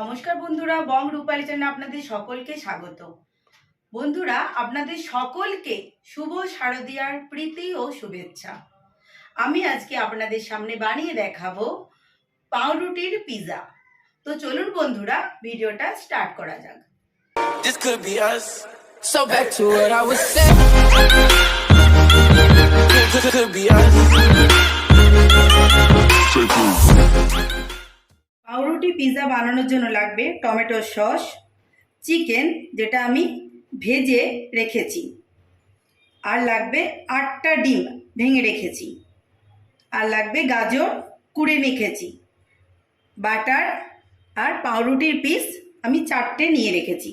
নমস্কার বন্ধুরা, বং রূপালি চ্যানেলে আপনাদের সকলকে স্বাগত। বন্ধুরা, আপনাদের সকলকে শুভ শারদীয়ার প্রীতি ও শুভেচ্ছা। আমি আজকে আপনাদের সামনে বানিয়ে দেখাবো পাউরুটির পিৎজা। তো চলুন বন্ধুরা, ভিডিওটা স্টার্ট করা যাক। This could be us. So back to what I was saying. Could be us. পাউরুটি পিৎজা বানানোর জন্য লাগবে টমেটো সস, চিকেন যেটা আমি ভেজে রেখেছি, আর লাগবে 8টা ডিম ভেঙে রেখেছি, আর লাগবে গাজর কুড়ে রেখেছি, বাটার আর পাউরুটির পিস আমি 4টে নিয়ে রেখেছি।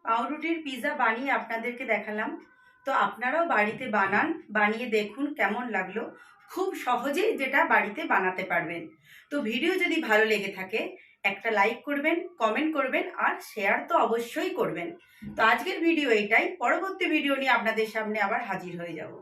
পাউরুটির পিৎজা বানিয়ে আপনাদেরকে দেখালাম। তো আপনারাও বাড়িতে বানান, বানিয়ে দেখুন কেমন লাগলো। খুব সহজেই যেটা বাড়িতে বানাতে পারবেন। তো ভিডিও যদি ভালো লেগে থাকে একটা লাইক করবেন, কমেন্ট করবেন আর শেয়ার তো অবশ্যই করবেন। তো আজকের ভিডিও এটাই, পরবর্তী ভিডিও নিয়ে আপনাদের সামনে আবার হাজির হয়ে যাব।